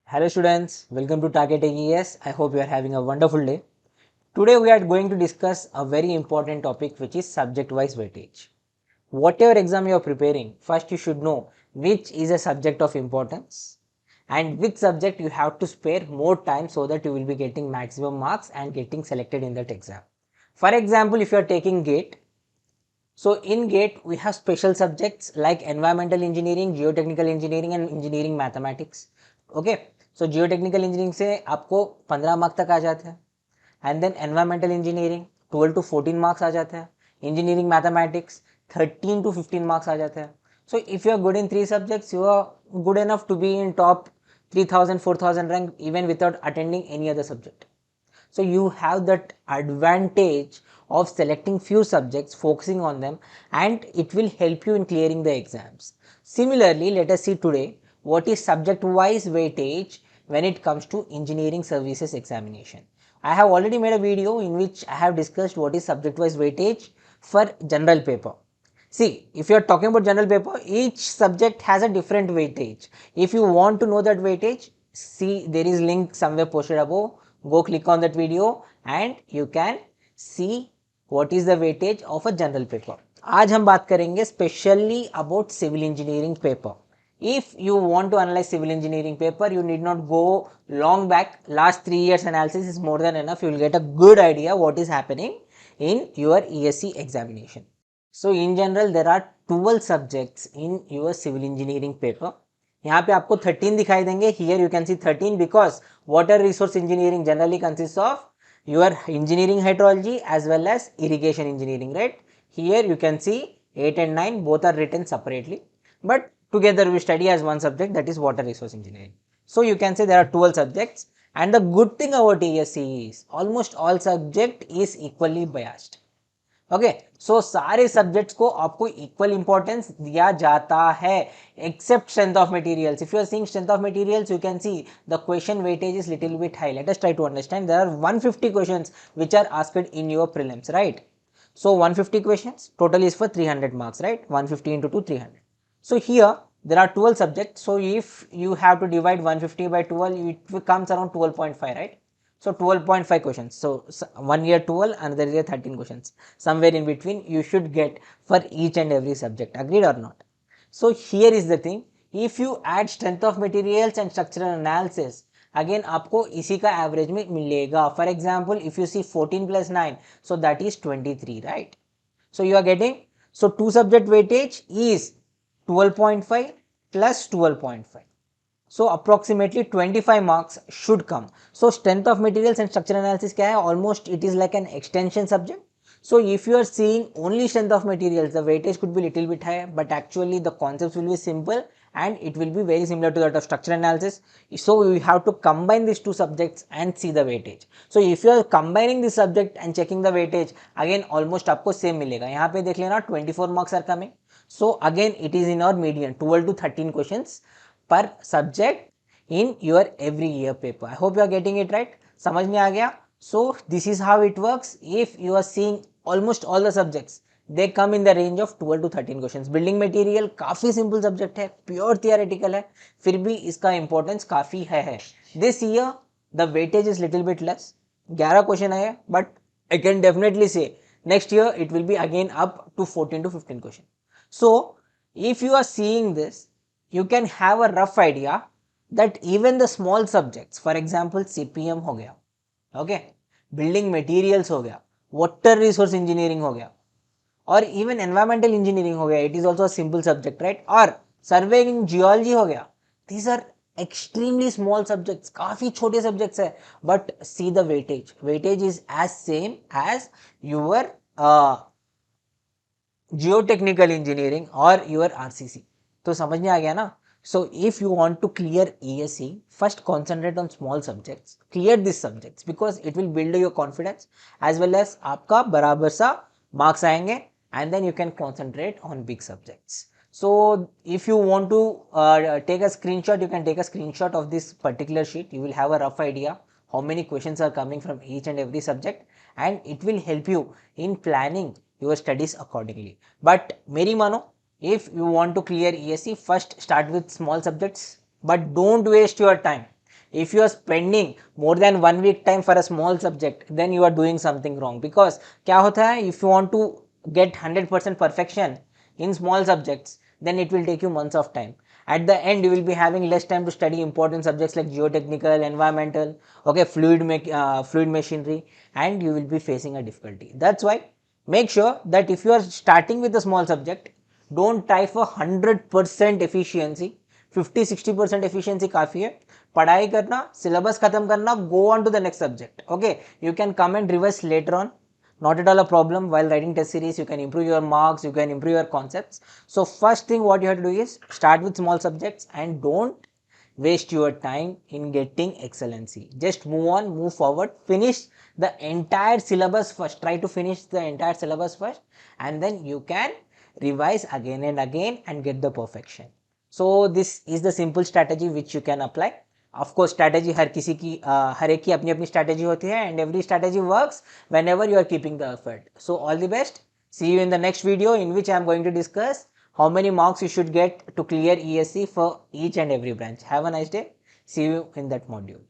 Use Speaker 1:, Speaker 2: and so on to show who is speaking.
Speaker 1: Hello students, welcome to Target AES. I hope you are having a wonderful day. Today we are going to discuss a very important topic which is subject-wise weightage. Whatever exam you are preparing, first you should know which is a subject of importance and which subject you have to spare more time so that you will be getting maximum marks and getting selected in that exam. For example, if you are taking GATE, so in GATE we have special subjects like environmental engineering, geotechnical engineering and engineering mathematics. Okay, so geotechnical engineering से आपको 15 marks तक आ जाते हैं and then environmental engineering 12 to 14 marks आ जाते हैं, engineering mathematics 13 to 15 marks आ जाते हैं. So if you are good in 3 subjects you are good enough to be in top 3000 4000 rank even without attending any other subject. So you have that advantage of selecting few subjects, focusing on them, and it will help you in clearing the exams. Similarly, let us see today what is subject wise weightage when it comes to engineering services examination. I have already made a video in which I have discussed what is subject wise weightage for general paper. See, if you are talking about general paper, each subject has a different weightage. If you want to know that weightage, see there is link somewhere posted above. Go click on that video and you can see what is the weightage of a general paper. आज हम बात करेंगे specially about civil engineering paper. If you want to analyze civil engineering paper, you need not go long back. Last 3 years analysis is more than enough. You will get a good idea what is happening in your ESC examination. So in general there are 12 subjects in your civil engineering paper. यहाँ पे आपको 13 दिखाई देंगे. Here you can see 13 because water resource engineering generally consists of your engineering hydrology as well as irrigation engineering, right? Here you can see 8 and 9 both are written separately, but together we study as one subject, that is water resource engineering. So you can say there are 12 subjects, and the good thing about ESC is almost all subject is equally biased. Okay, so सारे subjects को आपको equal importance दिया जाता है except strength of materials. If you are seeing strength of materials, you can see the question weightage is little bit high. Let us try to understand. There are 150 questions which are asked in your prelims, right? So 150 questions total is for 300 marks, right? 150 into 2 300. So here there are 12 subjects, so if you have to divide 150 by 12, it comes around 12.5, right? So 12.5 questions. So one year 12, another year 13 questions. Somewhere in between you should get for each and every subject. Agreed or not? So here is the thing. If you add strength of materials and structural analysis, again आपको इसी का average में मिलेगा. For example, if you see 14 plus 9, so that is 23, right? So you are getting, so 2 subject weightage is 12.5 plus 12.5. So approximately 25 marks should come. So strength of materials and structural analysis क्या है? Almost it is like an extension subject. So if you are seeing only strength of materials, the weightage could be little bit higher, but actually the concepts will be simple and it will be very similar to that of structural analysis. So you have to combine these two subjects and see the weightage. So if you are combining this subject and checking the weightage, again almost आपको same मिलेगा. यहाँ पे देख लेना 24 marks are coming. So again it is in our median 12 to 13 questions per subject in your every year paper. I hope you are getting it right. समझ में आ गया? So this is how it works. If you are seeing almost all the subjects, they come in the range of 12 to 13 questions. Building material काफी simple subject है, pure theoretical है, फिर भी इसका importance काफी है. This year the weightage is little bit less. 11 question आया, but I can definitely say next year it will be again up to 14 to 15 questions. So if you are seeing this, you can have a rough idea that even the small subjects, for example CPM हो गया, okay, building materials हो गया, water resource engineering हो गया, और even environmental engineering हो गया, it is also a simple subject, right? और surveying geology हो गया, these are extremely small subjects, काफी छोटे subjects है, but see the weightage is as same as your geotechnical engineering or your RCC. तो समझ में आ गया ना? So if you want to clear ESC, first concentrate on small subjects, clear these subjects because it will build your confidence as well as आपका बराबर सा marks आएंगे and then you can concentrate on big subjects. So if you want to take a screenshot, you can take a screenshot of this particular sheet. You will have a rough idea how many questions are coming from each and every subject and it will help you in planning your studies accordingly. But मेरी मानो, if you want to clear ESE, first start with small subjects, but don't waste your time. If you are spending more than 1 week time for a small subject, then you are doing something wrong. Because क्या होता है, if you want to get 100% perfection in small subjects, then it will take you months of time. At the end, you will be having less time to study important subjects like geotechnical, environmental, okay, fluid machinery, and you will be facing a difficulty. That's why make sure that if you are starting with a small subject, don't try for 100% efficiency. 50-60% efficiency काफ़ी है. पढ़ाई करना, syllabus खत्म करना, go on to the next subject. Okay, you can come and revise later on. Not at all a problem. While writing test series, you can improve your marks, you can improve your concepts. So first thing what you have to do is start with small subjects and don't waste your time in getting excellency. Just move on, move forward, finish the entire syllabus first. Try to finish the entire syllabus first, and then you can revise again and again and get the perfection. So this is the simple strategy which you can apply. Of course, strategy हर एक की अपनी अपनी strategy होती है, and every strategy works whenever you are keeping the effort. So all the best. See you in the next video, in which I am going to discuss how many marks you should get to clear ESE for each and every branch. Have a nice day. See you in that module.